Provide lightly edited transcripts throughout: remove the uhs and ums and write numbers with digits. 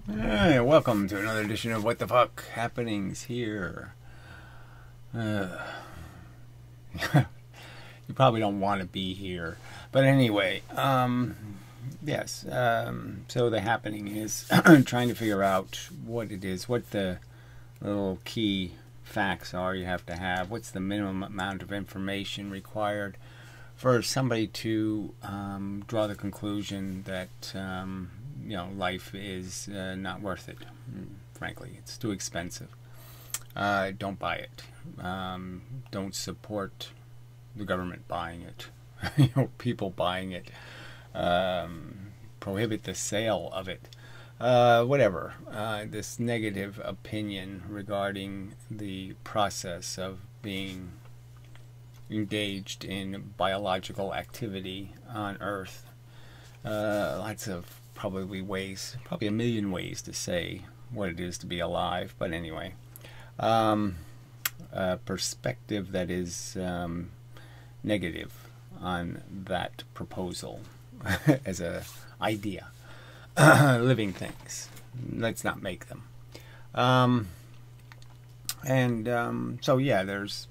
Hey, welcome to another edition of What the Fuck Happenings here. You probably don't want to be here. But anyway, yes. So the happening is trying to figure out what it is, what the little key facts are you have to have, what's the minimum amount of information required for somebody to draw the conclusion that life is not worth it. Frankly, it's too expensive. Don't buy it. Don't support the government buying it. People buying it. Prohibit the sale of it. Whatever. This negative opinion regarding the process of being engaged in biological activity on Earth. Lots of probably a million ways to say what it is to be alive, but anyway, a perspective that is negative on that proposal as a idea. Living things, let's not make them. So yeah, there's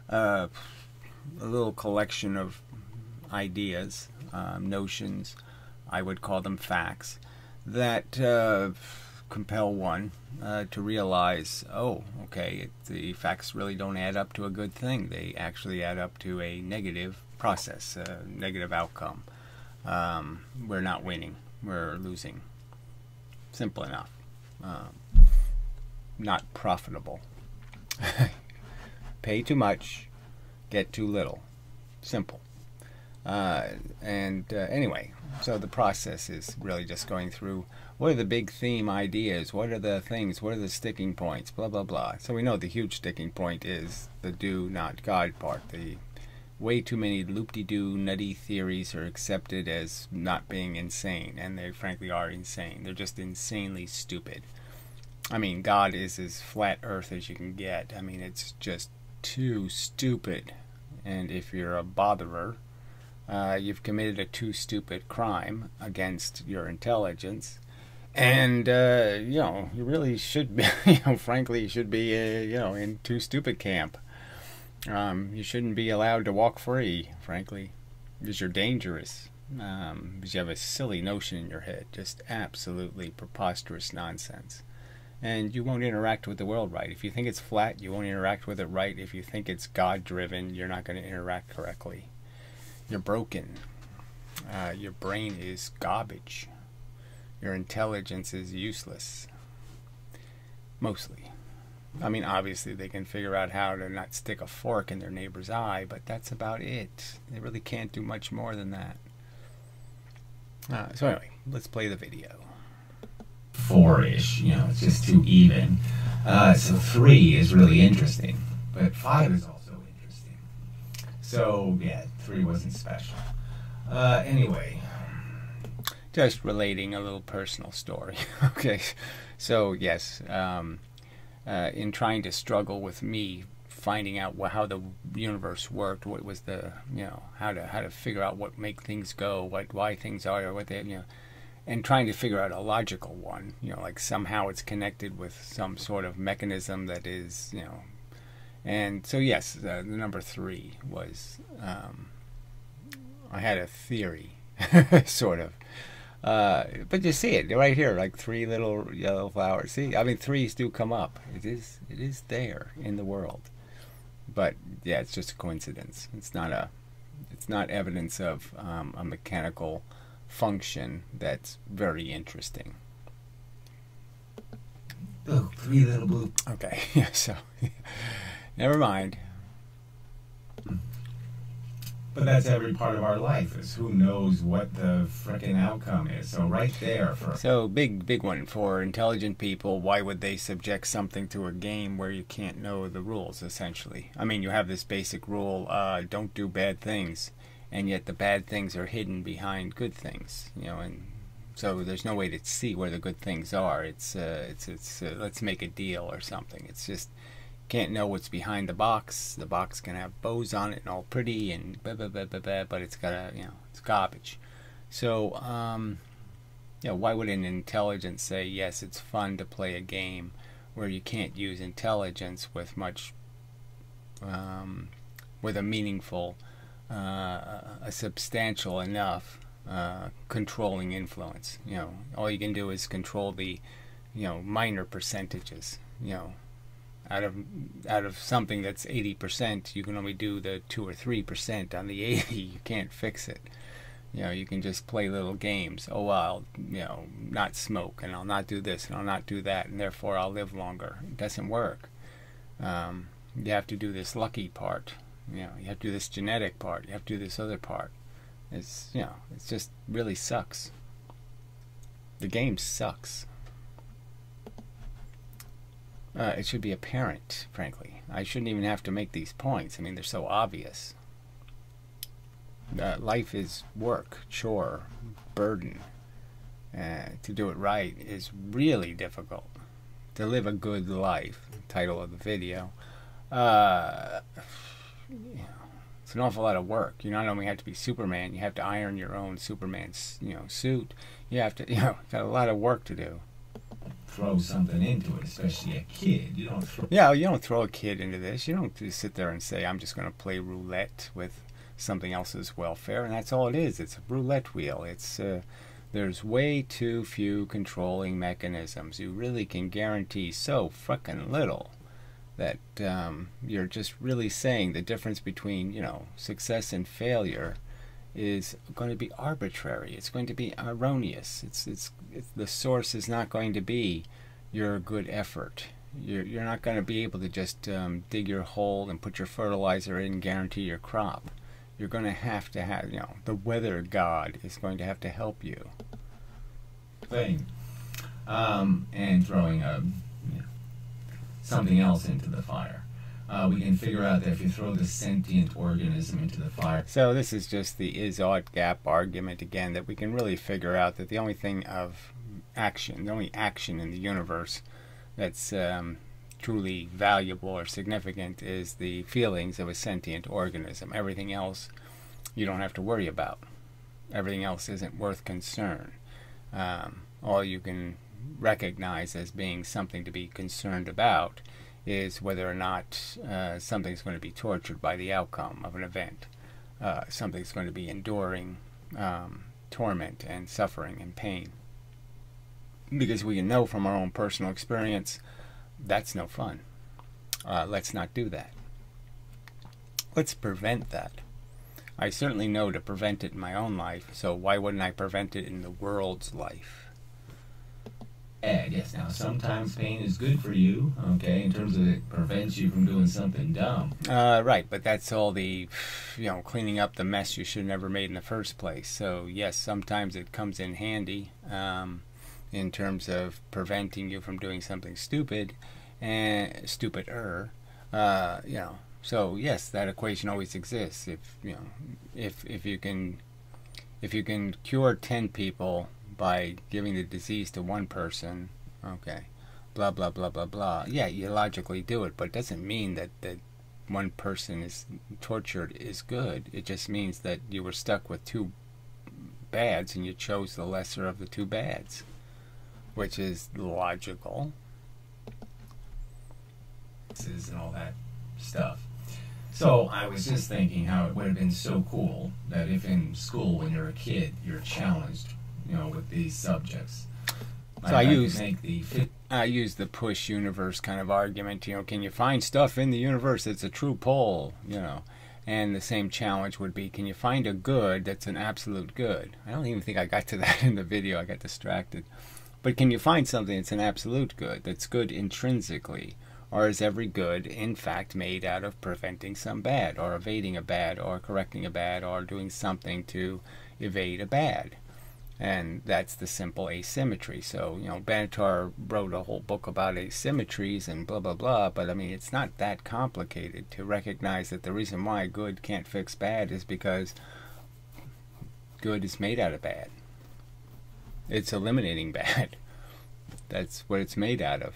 a little collection of ideas, notions, I would call them facts, that compel one to realize, oh, okay, the facts really don't add up to a good thing. They actually add up to a negative process, a negative outcome. We're not winning, we're losing. Simple enough. Not profitable. Pay too much, get too little. Simple. Anyway, so the process is really just going through what are the big theme ideas, what are the things, what are the sticking points, blah blah blah. So we know the huge sticking point is the do not God part. The way too many loop-de-doo nutty theories are accepted as not being insane, and they frankly are insane. They're just insanely stupid. I mean, God is as flat earth as you can get. I mean, it's just too stupid. And if you're a botherer, you've committed a too stupid crime against your intelligence, and you really should be, frankly, you should be, in too stupid camp. You shouldn't be allowed to walk free, frankly, because you're dangerous. Because you have a silly notion in your head, just absolutely preposterous nonsense. And you won't interact with the world right. If you think it's flat, you won't interact with it right. If you think it's God-driven, you're not going to interact correctly. You're broken. Your brain is garbage. Your intelligence is useless. Mostly. I mean, obviously they can figure out how to not stick a fork in their neighbor's eye, but that's about it. They really can't do much more than that. So anyway, let's play the video. 4-ish, it's just too even. So 3 is really interesting, but 5 is also interesting. So yeah, 3 wasn't special. Anyway, just relating a little personal story. Okay, so yes, in trying to struggle with me finding out how the universe worked, what was the how to figure out what make things go, why things are, or what they and trying to figure out a logical one, like somehow it's connected with some sort of mechanism that is, and so yes, the number 3 was, I had a theory, sort of, but you see it right here, like 3 little yellow flowers. See, I mean, 3s do come up. It is there in the world, but yeah, it's just a coincidence. It's not evidence of a mechanical function that's very interesting. Look, 3 little blue. Okay, yeah, so never mind. But that's every part of our life, is who knows what the frickin' outcome is. So right there for... So big one for intelligent people. Why would they subject something to a game where you can't know the rules, essentially? I mean, you have this basic rule, don't do bad things. And yet the bad things are hidden behind good things, and so there's no way to see where the good things are. It's let's make a deal or something. It's just can't know what's behind the box. The box can have bows on it and all pretty and blah, blah, blah, blah, blah, but it's got it's garbage. So why would an intelligence say, yes, it's fun to play a game where you can't use intelligence with much, with a meaningful, a substantial enough controlling influence. All you can do is control the, minor percentages. Out of something that's 80%, you can only do the 2 or 3% on the 80. You can't fix it. You can just play little games. Oh, well, I'll, not smoke, and I'll not do this, and I'll not do that, and therefore I'll live longer. It doesn't work. You have to do this lucky part. You have to do this genetic part. You have to do this other part. It's, it just really sucks. The game sucks. It should be apparent, frankly. I shouldn't even have to make these points. I mean, they're so obvious. Life is work, chore, burden. To do it right is really difficult. To live a good life, title of the video, it's an awful lot of work. You not only have to be Superman, you have to iron your own Superman, suit. You have to, got a lot of work to do. Throw something into it, especially a kid. You don't throw. Yeah, you don't throw a kid into this. You don't just sit there and say, I'm just going to play roulette with something else's welfare, and that's all it is. It's a roulette wheel. It's there's way too few controlling mechanisms. You really can guarantee so frickin' little that you're just really saying the difference between success and failure is going to be arbitrary. It's going to be erroneous. It's the source is not going to be your good effort. You're not going to be able to just dig your hole and put your fertilizer in and guarantee your crop. You're going to have the weather god is going to have to help you. Thing. And throwing something else into the fire. We can figure out that if you throw the sentient organism into the fire. So this is just the is-ought gap argument again, that we can really figure out that the only thing of action, the only action in the universe that's truly valuable or significant is the feelings of a sentient organism. Everything else you don't have to worry about. Everything else isn't worth concern. All you can recognize as being something to be concerned about is whether or not something's going to be tortured by the outcome of an event. Something's going to be enduring torment and suffering and pain. Because we can know from our own personal experience, that's no fun. Let's not do that. Let's prevent that. I certainly know to prevent it in my own life, so why wouldn't I prevent it in the world's life? Yes, now sometimes pain is good for you, okay, in terms of it prevents you from doing something dumb. Right, but that's all the, cleaning up the mess you should have never made in the first place. So yes, sometimes it comes in handy in terms of preventing you from doing something stupid and stupider. So yes, that equation always exists. If you can cure 10 people by giving the disease to one person, okay, blah, blah, blah, blah, blah. Yeah, you logically do it, but it doesn't mean that one person is tortured is good. It just means that you were stuck with two bads and you chose the lesser of the two bads, which is logical. And all that stuff. So I was just thinking how it would have been so cool that if in school when you're a kid you're challenged with these subjects. So I use the push universe kind of argument. Can you find stuff in the universe that's a true pole? And the same challenge would be, can you find a good that's an absolute good? I don't even think I got to that in the video. I got distracted. But can you find something that's an absolute good, that's good intrinsically? Or is every good, in fact, made out of preventing some bad, or evading a bad, or correcting a bad, or doing something to evade a bad? And that's the simple asymmetry. So, Benatar wrote a whole book about asymmetries and blah, blah, blah, but I mean, it's not that complicated to recognize that the reason why good can't fix bad is because good is made out of bad. It's eliminating bad. That's what it's made out of.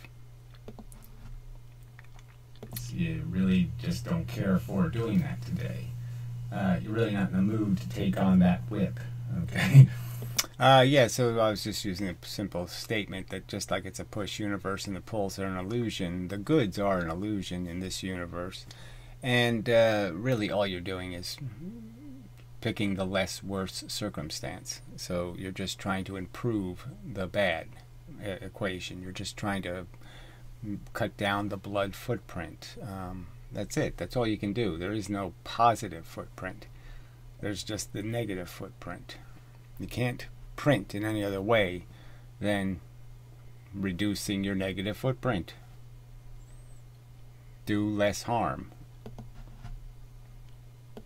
You really just don't care for doing that today. You're really not in the mood to take on that whip, okay? Yeah, so I was just using a simple statement that just like it's a push universe and the poles are an illusion, the goods are an illusion in this universe. And really all you're doing is picking the less worse circumstance. So you're just trying to improve the bad equation. You're just trying to cut down the blood footprint. That's it. That's all you can do. There is no positive footprint. There's just the negative footprint. You can't print in any other way than reducing your negative footprint. Do less harm.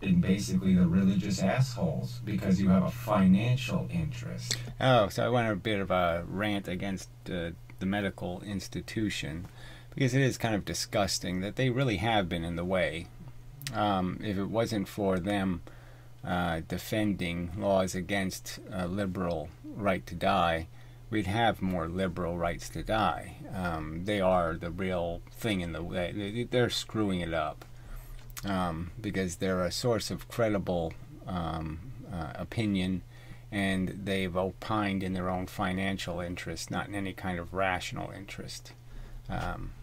In basically the religious assholes because you have a financial interest. Oh, so I went on a bit of a rant against the medical institution because it is kind of disgusting that they really have been in the way. If it wasn't for them defending laws against liberal right to die, we'd have more liberal rights to die. They are the real thing in the way. They're screwing it up. Because they're a source of credible opinion, and they've opined in their own financial interest, not in any kind of rational interest.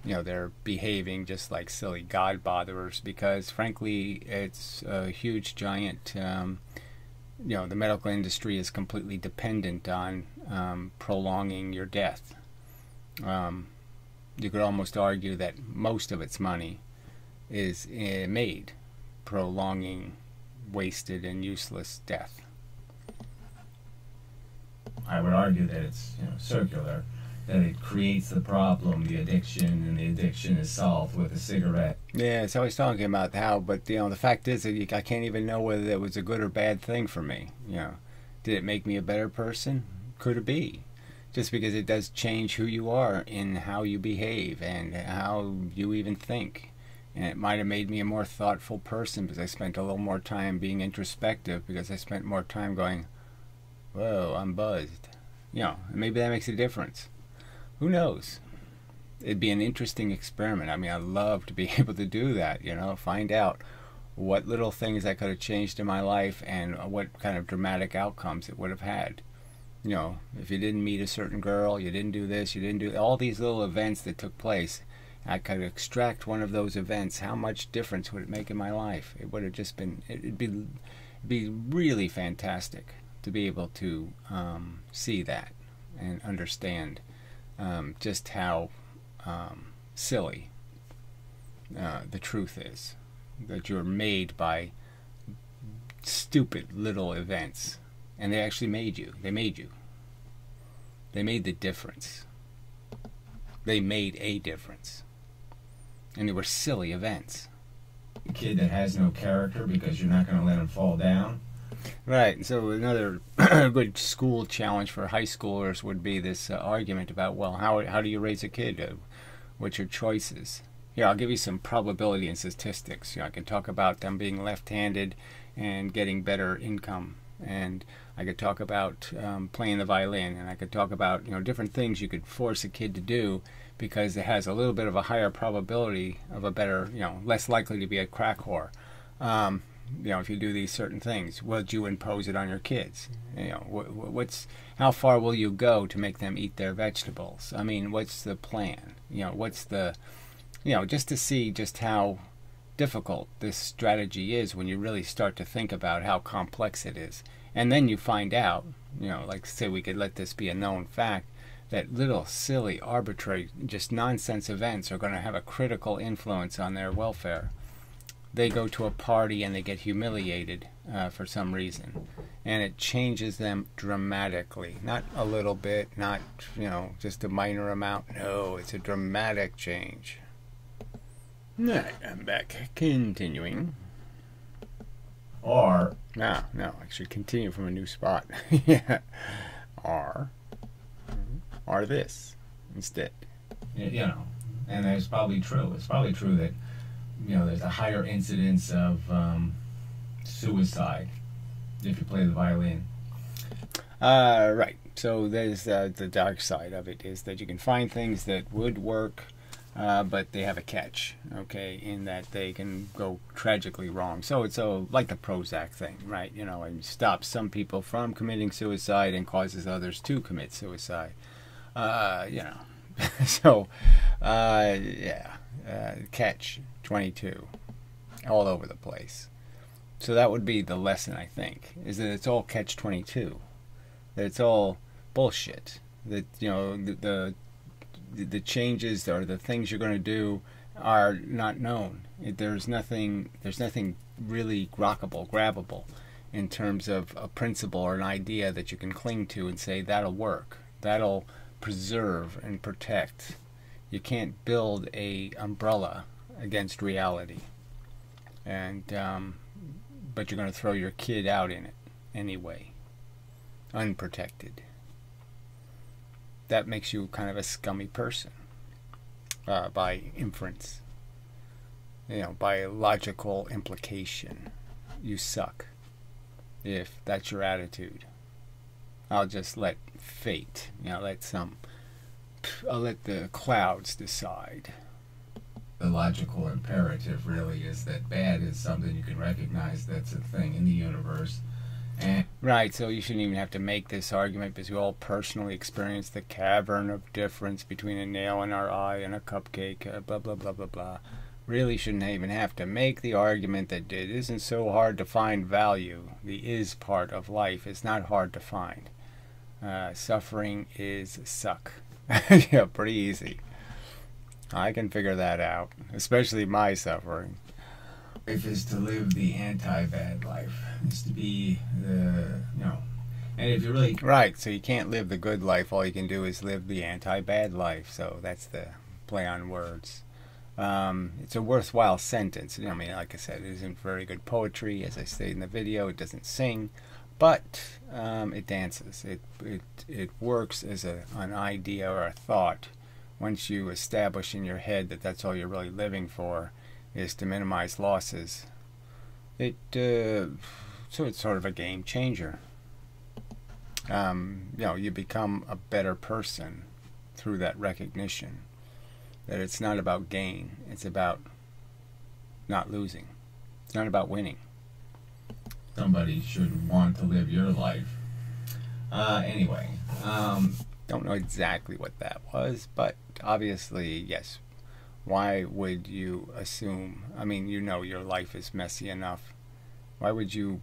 They're behaving just like silly God botherers because, frankly, it's a huge, giant. The medical industry is completely dependent on prolonging your death. You could almost argue that most of its money is made prolonging wasted and useless death. I would argue that it's circular, that it creates the problem, the addiction, and the addiction is solved with a cigarette. Yeah, so I was talking about how, but the fact is that I can't even know whether it was a good or bad thing for me. Did it make me a better person? Could it be? Just because it does change who you are in how you behave and how you even think. And it might have made me a more thoughtful person because I spent a little more time being introspective because I spent more time going, whoa, I'm buzzed. Maybe that makes a difference. Who knows? It'd be an interesting experiment. I mean, I'd love to be able to do that, find out what little things I could have changed in my life and what kind of dramatic outcomes it would have had. If you didn't meet a certain girl, you didn't do this, you didn't do all these little events that took place, I could extract one of those events. How much difference would it make in my life? It would have just been, it'd be really fantastic to be able to see that and understand just how silly the truth is. That you're made by stupid little events. And they actually made you. They made you. They made the difference. They made a difference. And they were silly events. A kid that has no character because you're not going to let him fall down. Right. So another good school challenge for high schoolers would be this argument about, well, how do you raise a kid? What's your choices? Here, I'll give you some probability and statistics. I can talk about them being left-handed and getting better income. And I could talk about playing the violin, and I could talk about different things you could force a kid to do because it has a little bit of a higher probability of a better, less likely to be a crack whore. If you do these certain things, would you impose it on your kids? How far will you go to make them eat their vegetables? I mean, what's the plan? What's the, just to see just how difficult this strategy is when you really start to think about how complex it is. And then you find out, like say we could let this be a known fact, that little silly, arbitrary, just nonsense events are going to have a critical influence on their welfare. They go to a party and they get humiliated for some reason. And it changes them dramatically. Not a little bit, not, just a minor amount. No, it's a dramatic change. Alright, I'm back. Continuing. Or... No, I should continue from a new spot. Yeah. Or this instead. And that's probably true. It's probably true that, there's a higher incidence of suicide if you play the violin. Right. So there's the dark side of it is that you can find things that would work but they have a catch, okay, in that they can go tragically wrong. So it's like the Prozac thing, right? You know, it stops some people from committing suicide and causes others to commit suicide. You know, so yeah, catch 22 all over the place. So that would be the lesson, I think, is that it's all catch 22. That it's all bullshit. That, you know, the changes or the things you're going to do are not known. There's nothing really grabbable in terms of a principle or an idea that you can cling to and say that'll work, that'll preserve and protect. You can't build a umbrella against reality, and but you're going to throw your kid out in it anyway, unprotected. That makes you kind of a scummy person, by inference. You know, by logical implication, you suck if that's your attitude. I'll just let fate, you know, I'll let the clouds decide. The logical imperative really is that bad is something you can recognize that's a thing in the universe. And right, so you shouldn't even have to make this argument because we all personally experience the cavern of difference between a nail in our eye and a cupcake, blah, blah, blah, blah, blah. Really shouldn't even have to make the argument that it isn't so hard to find value. The is part of life is not hard to find. Suffering is suck. Yeah, pretty easy. I can figure that out, especially my suffering. Life is to live the anti-bad life. It's to be the, you know, and if you really... Right, so you can't live the good life. All you can do is live the anti-bad life. So that's the play on words. It's a worthwhile sentence. I mean, like I said, it isn't very good poetry. As I stated in the video, it doesn't sing, but it dances. It works as an idea or a thought. Once you establish in your head that that's all you're really living for, is to minimize losses. So it's sort of a game changer. You know, you become a better person through that recognition that it's not about gain, it's about not losing. It's not about winning. Somebody should want to live your life. Anyway, don't know exactly what that was, but obviously, yes. Why would you assume, I mean, you know your life is messy enough. Why would you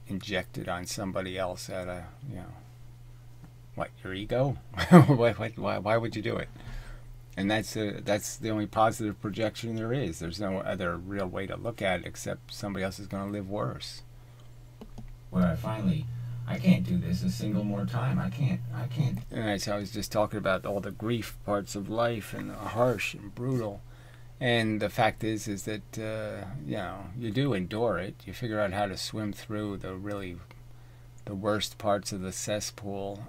inject it on somebody else at a, you know, what, your ego? Why would you do it? And that's the only positive projection there is. There's no other real way to look at it except somebody else is going to live worse. Where I can't do this a single more time. I can't. And so I was just talking about all the grief parts of life and harsh and brutal. And the fact is that, you know, you do endure it. You figure out how to swim through the worst parts of the cesspool.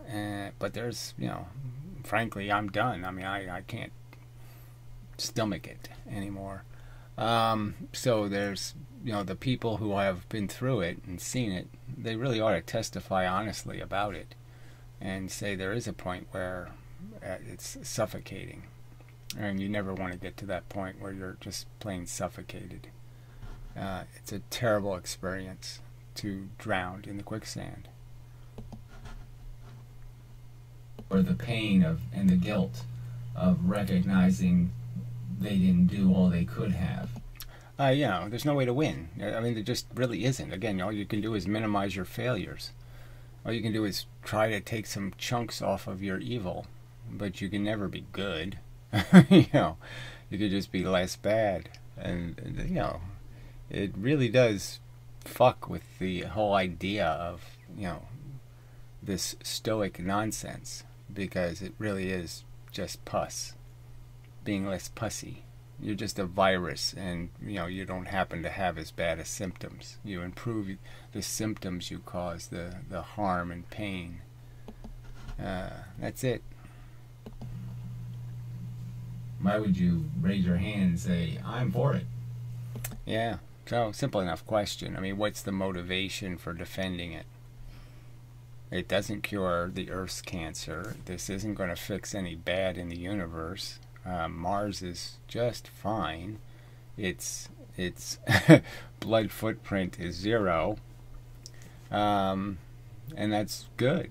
But there's, you know, frankly, I'm done. I mean, I can't stomach it anymore. So there's, you know, the people who have been through it and seen it, they really ought to testify honestly about it and say there is a point where it's suffocating. And you never want to get to that point where you're just plain suffocated. It's a terrible experience to drown in the quicksand. Or the pain of and the guilt of recognizing they didn't do all they could have. You know, there's no way to win. I mean, there just really isn't. Again, all you can do is minimize your failures. All you can do is try to take some chunks off of your evil, but you can never be good. You know, you could just be less bad. And, you know, it really does fuck with the whole idea of, you know, this stoic nonsense, because it really is just pus. Being less pussy. You're just a virus, and, you know, you don't happen to have as bad as symptoms. You improve the symptoms you cause, the harm and pain. That's it. Why would you raise your hand and say, I'm for it? Yeah, so simple enough question. I mean, what's the motivation for defending it? It doesn't cure the Earth's cancer. This isn't going to fix any bad in the universe. Mars is just fine. Its blood footprint is 0, and that's good.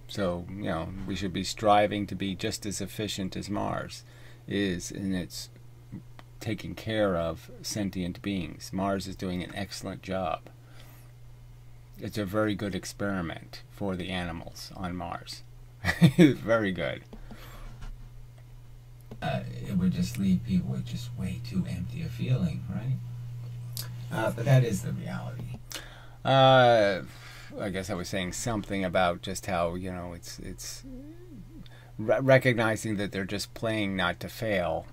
So, we should be striving to be just as efficient as Mars is in its taking care of sentient beings. Mars is doing an excellent job. It's a very good experiment for the animals on Mars. It's very good. It would just leave people with just way too empty a feeling, right? But that is the reality. I guess I was saying something about just how, it's recognizing that they're just playing not to fail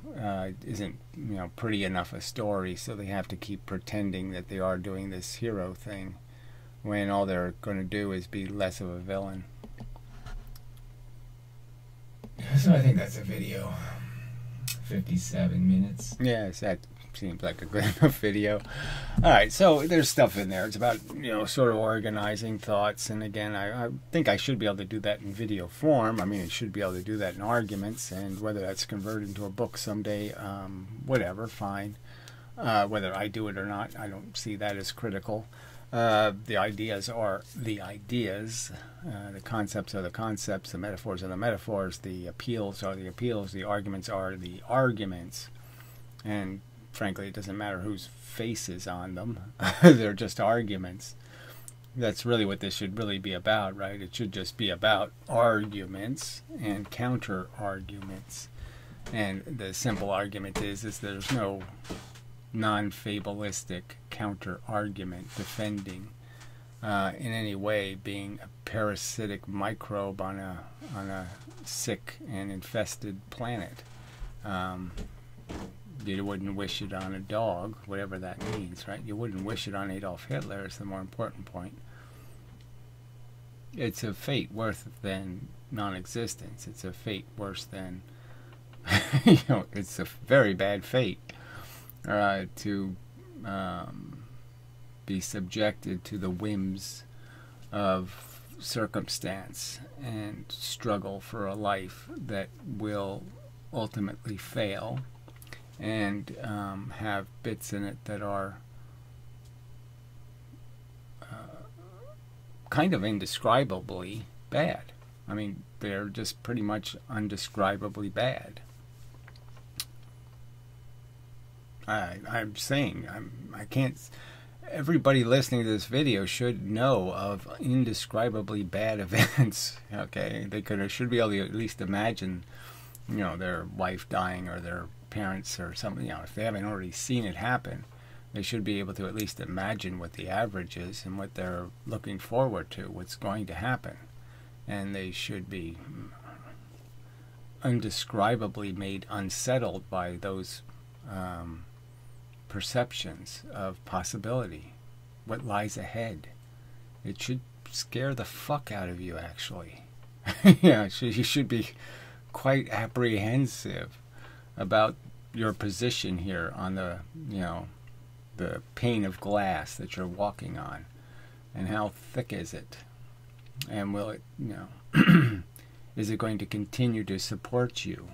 isn't, pretty enough a story, so they have to keep pretending that they are doing this hero thing when all they're going to do is be less of a villain. So I think that's a video. 57 minutes. Yes, that seems like a good enough video. Alright, so there's stuff in there. It's about, sort of organizing thoughts. And again, I think I should be able to do that in video form. I mean, I should be able to do that in arguments. And whether that's converted into a book someday, whatever, fine. Whether I do it or not, I don't see that as critical. The ideas are the ideas. The concepts are the concepts. The metaphors are the metaphors. The appeals are the appeals. The arguments are the arguments. And frankly, it doesn't matter whose face is on them. They're just arguments. That's really what this should really be about, right? It should just be about arguments and counter-arguments. And the simple argument is there's no non-fabulistic counter-argument defending in any way being a parasitic microbe on a sick and infested planet. You wouldn't wish it on a dog, whatever that means, right? You wouldn't wish it on Adolf Hitler is the more important point. It's a fate worse than non-existence. It's a fate worse than, it's a very bad fate to be subjected to the whims of circumstance and struggle for a life that will ultimately fail and have bits in it that are kind of indescribably bad. I mean, they're just pretty much undescribably bad. I'm saying, I can't... Everybody listening to this video should know of indescribably bad events, okay? They should be able to at least imagine, their wife dying or their parents or something. If they haven't already seen it happen, they should be able to at least imagine what the average is and what they're looking forward to, what's going to happen. And they should be undescribably made unsettled by those perceptions of possibility, what lies ahead. It should scare the fuck out of you, actually. You should be quite apprehensive about your position here on the pane of glass that you're walking on, and how thick is it, and will it, is it going to continue to support you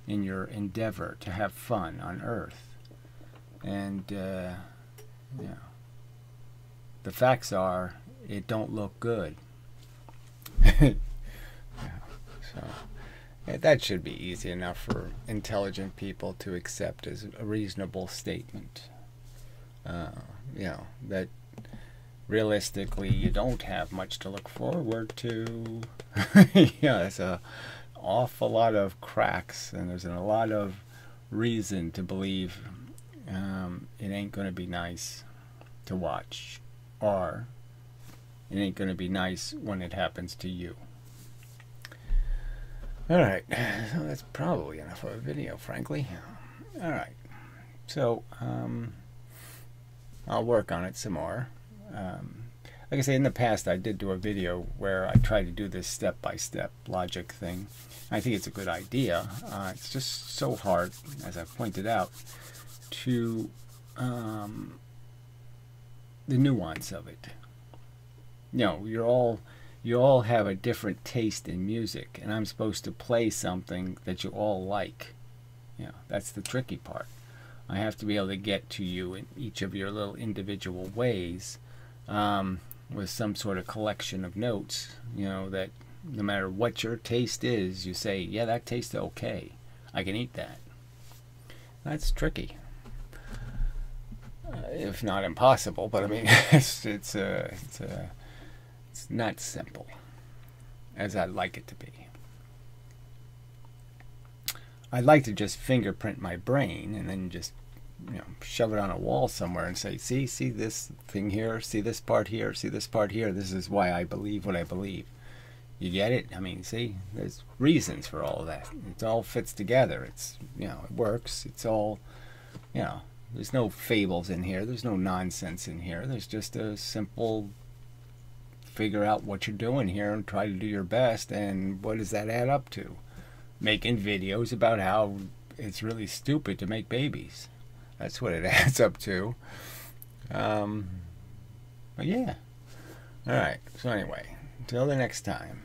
in your endeavor to have fun on Earth? And the facts are, it don't look good. That should be easy enough for intelligent people to accept as a reasonable statement. That realistically you don't have much to look forward to. There's an awful lot of cracks, and there's a lot of reason to believe it ain't going to be nice to watch, or it ain't going to be nice when it happens to you. Alright, so that's probably enough of a video, frankly. Alright, so I'll work on it some more. Like I say, in the past I did do a video where I tried to do this step-by-step logic thing. I think it's a good idea. It's just so hard, as I pointed out, to the nuance of it. You all have a different taste in music, and I'm supposed to play something that you all like. That's the tricky part. I have to be able to get to you in each of your little individual ways, with some sort of collection of notes, that no matter what your taste is, you say, yeah, that tastes okay. I can eat that. That's tricky. If not impossible, but I mean, it's not simple as I'd like it to be. I'd like to just fingerprint my brain and then just, shove it on a wall somewhere and say, see this thing here, see this part here, see this part here. This is why I believe what I believe. You get it? I mean, see, there's reasons for all of that. It all fits together. It's, it works. It's all, there's no fables in here. There's no nonsense in here. There's just a simple figure out what you're doing here and try to do your best. And what does that add up to? Making videos about how it's really stupid to make babies. That's what it adds up to. But yeah. Alright, so anyway, until the next time.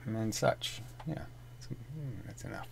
And such. Yeah, that's enough.